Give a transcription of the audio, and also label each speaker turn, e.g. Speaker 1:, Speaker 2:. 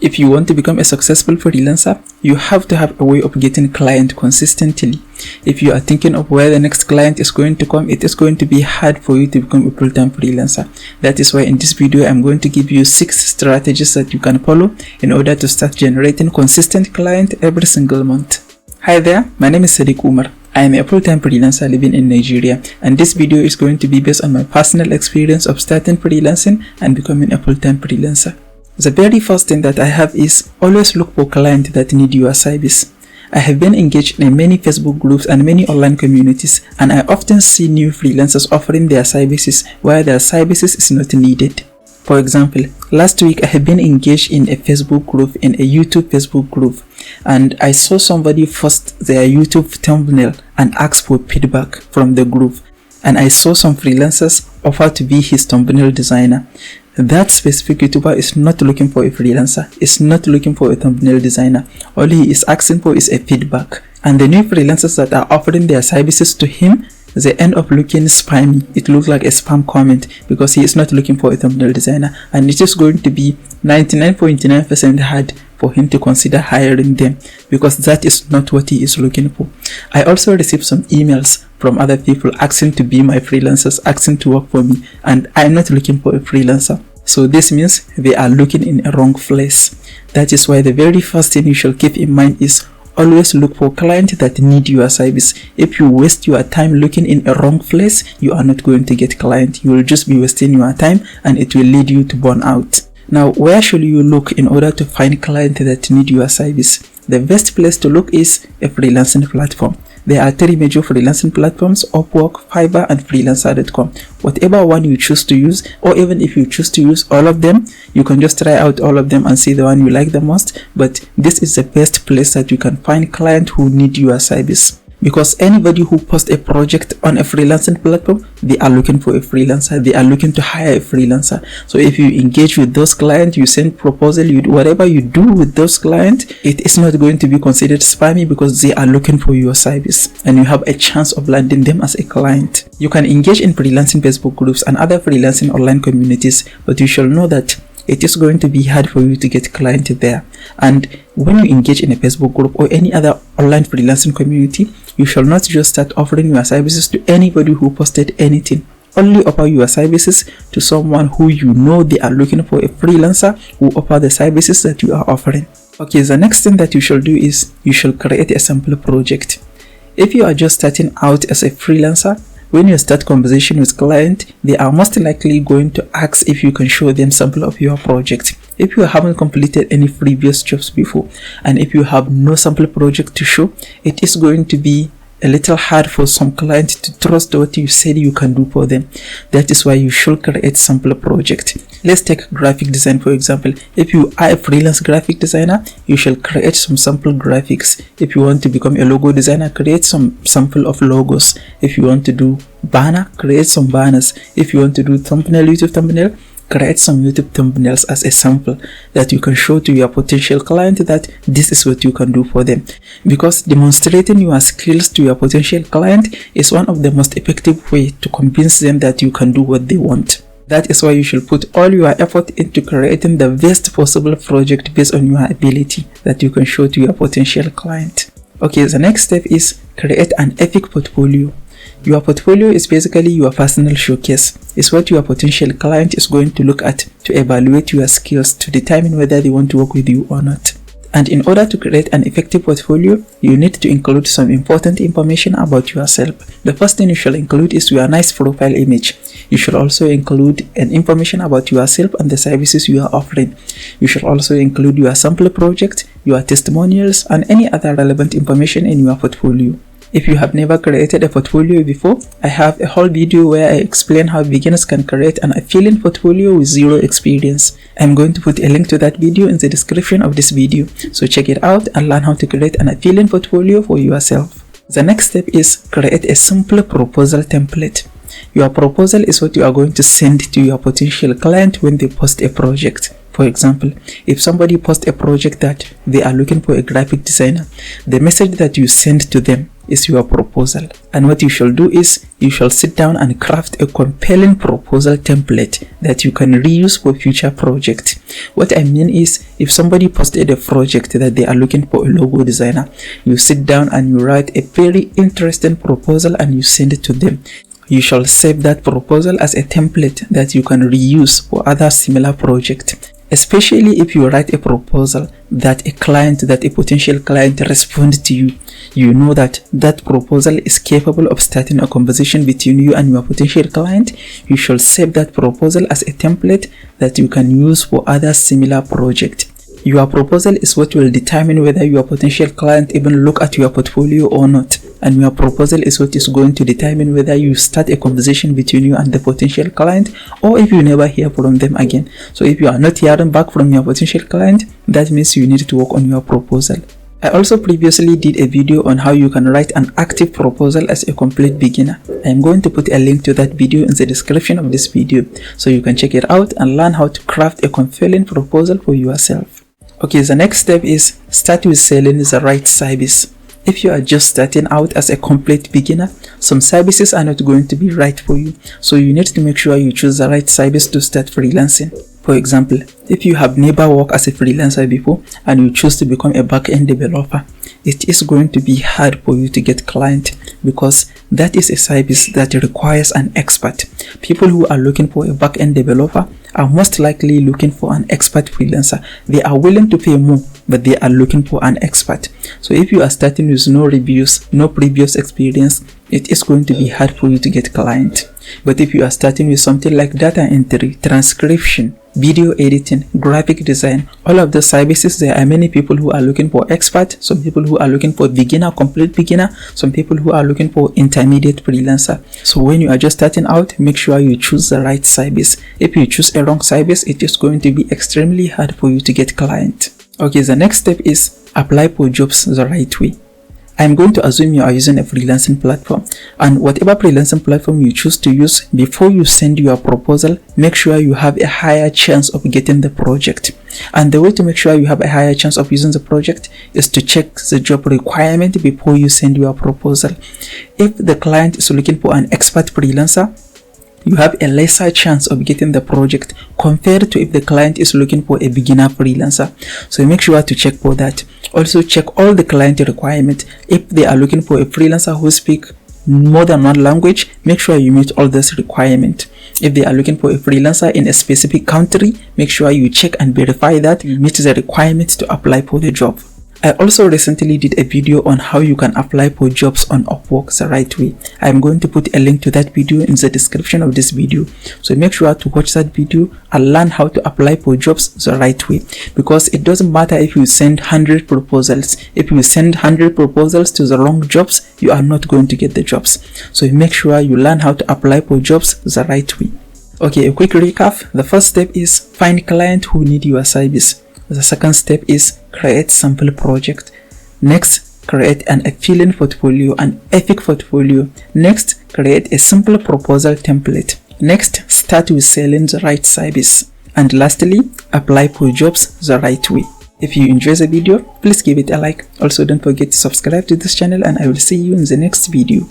Speaker 1: If you want to become a successful freelancer, you have to have a way of getting client consistently. If you are thinking of where the next client is going to come, it is going to be hard for you to become a full-time freelancer. That is why in this video, I'm going to give you 6 strategies that you can follow in order to start generating consistent clients every single month. Hi there, my name is Sadiq Umar. I am a full-time freelancer living in Nigeria, and this video is going to be based on my personal experience of starting freelancing and becoming a full-time freelancer. The very first thing that I have is always look for clients that need your service. I have been engaged in many Facebook groups and many online communities, and I often see new freelancers offering their services where their services is not needed. For example, last week I have been engaged in a Facebook group, in a YouTube Facebook group, and I saw somebody post their YouTube thumbnail and ask for feedback from the group, and I saw some freelancers offer to be his thumbnail designer. That specific YouTuber is not looking for a freelancer, is not looking for a thumbnail designer. All he is asking for is a feedback. And the new freelancers that are offering their services to him, they end up looking spammy. It looks like a spam comment because he is not looking for a thumbnail designer, and it is going to be 99.9% hard for him to consider hiring them because that is not what he is looking for. I also received some emails from other people asking to be my freelancers, asking to work for me, and I'm not looking for a freelancer. So this means they are looking in a wrong place. That is why the very first thing you should keep in mind is always look for clients that need your service. If you waste your time looking in a wrong place, you are not going to get clients. You will just be wasting your time and it will lead you to burnout. Now, where should you look in order to find clients that need your service? The best place to look is a freelancing platform. There are 3 major freelancing platforms: Upwork, Fiverr, and Freelancer.com. Whatever one you choose to use, or even if you choose to use all of them, you can just try out all of them and see the one you like the most. But this is the best place that you can find clients who need your service. Because anybody who posts a project on a freelancing platform, they are looking for a freelancer. They are looking to hire a freelancer. So if you engage with those clients, you send proposal, you do whatever you do with those clients, it is not going to be considered spammy because they are looking for your service and you have a chance of landing them as a client. You can engage in freelancing Facebook groups and other freelancing online communities, but you shall know that it is going to be hard for you to get clients there. And when you engage in a Facebook group or any other online freelancing community, you shall not just start offering your services to anybody who posted anything. Only offer your services to someone who you know they are looking for a freelancer who offer the services that you are offering. Okay, the next thing that you should do is you should create a sample project. If you are just starting out as a freelancer, when you start conversation with client, they are most likely going to ask if you can show them sample of your project. If you haven't completed any previous jobs before, and if you have no sample project to show, it is going to be a little hard for some clients to trust what you said you can do for them. That is why you should create sample project. Let's take graphic design for example. If you are a freelance graphic designer, you shall create some sample graphics. If you want to become a logo designer, create some sample of logos. If you want to do banner, create some banners. If you want to do thumbnail, YouTube thumbnail, create some YouTube thumbnails as a sample that you can show to your potential client that this is what you can do for them. Because demonstrating your skills to your potential client is one of the most effective ways to convince them that you can do what they want. That is why you should put all your effort into creating the best possible project based on your ability that you can show to your potential client. Okay, the next step is create an epic portfolio. Your portfolio is basically your personal showcase. It's what your potential client is going to look at to evaluate your skills to determine whether they want to work with you or not. And in order to create an effective portfolio, you need to include some important information about yourself. The first thing you shall include is your nice profile image. You should also include an information about yourself and the services you are offering. You should also include your sample project, your testimonials, and any other relevant information in your portfolio. If you have never created a portfolio before, I have a whole video where I explain how beginners can create an appealing portfolio with zero experience. I'm going to put a link to that video in the description of this video, so check it out and learn how to create an appealing portfolio for yourself. The next step is create a simple proposal template. Your proposal is what you are going to send to your potential client when they post a project. For example, if somebody posts a project that they are looking for a graphic designer, the message that you send to them is your proposal. And what you shall do is you shall sit down and craft a compelling proposal template that you can reuse for future projects. What I mean is, if somebody posted a project that they are looking for a logo designer, you sit down and you write a very interesting proposal and you send it to them. You shall save that proposal as a template that you can reuse for other similar projects. Especially if you write a proposal that a potential client responds to you, you know that that proposal is capable of starting a conversation between you and your potential client. You shall save that proposal as a template that you can use for other similar projects. Your proposal is what will determine whether your potential client even look at your portfolio or not. And your proposal is what is going to determine whether you start a conversation between you and the potential client, or if you never hear from them again. So if you are not hearing back from your potential client, that means you need to work on your proposal. I also previously did a video on how you can write an active proposal as a complete beginner. I am going to put a link to that video in the description of this video, so you can check it out and learn how to craft a compelling proposal for yourself. Okay, the next step is start with selling the right service. If you are just starting out as a complete beginner, some services are not going to be right for you. So you need to make sure you choose the right service to start freelancing. For example, if you have never worked as a freelancer before and you choose to become a back-end developer, it is going to be hard for you to get clients because that is a service that requires an expert. People who are looking for a back-end developer are most likely looking for an expert freelancer. They are willing to pay more, but they are looking for an expert. So if you are starting with no reviews, no previous experience, it is going to be hard for you to get clients. But if you are starting with something like data entry, transcription, video editing, graphic design, all of the services, there are many people who are looking for expert, some people who are looking for beginner, complete beginner, some people who are looking for intermediate freelancer. So when you are just starting out, make sure you choose the right service. If you choose a wrong service, it is going to be extremely hard for you to get clients. Okay, the next step is apply for jobs the right way. I'm going to assume you are using a freelancing platform, and whatever freelancing platform you choose to use, before you send your proposal, make sure you have a higher chance of getting the project. And the way to make sure you have a higher chance of using the project is to check the job requirement before you send your proposal. If the client is looking for an expert freelancer, you have a lesser chance of getting the project compared to if the client is looking for a beginner freelancer. So make sure to check for that. Also check all the client requirements. If they are looking for a freelancer who speaks more than one language, make sure you meet all those requirements. If they are looking for a freelancer in a specific country, make sure you check and verify that you meet the requirements to apply for the job. I also recently did a video on how you can apply for jobs on Upwork the right way. I am going to put a link to that video in the description of this video. So make sure to watch that video and learn how to apply for jobs the right way. Because it doesn't matter if you send 100 proposals. If you send 100 proposals to the wrong jobs, you are not going to get the jobs. So make sure you learn how to apply for jobs the right way. Okay, a quick recap. The first step is find clients who need your service. The second step is create sample project. Next, create an appealing portfolio, an epic portfolio. Next, create a simple proposal template. Next, start with selling the right service. And lastly, apply for jobs the right way. If you enjoy the video, please give it a like. Also, don't forget to subscribe to this channel, and I will see you in the next video.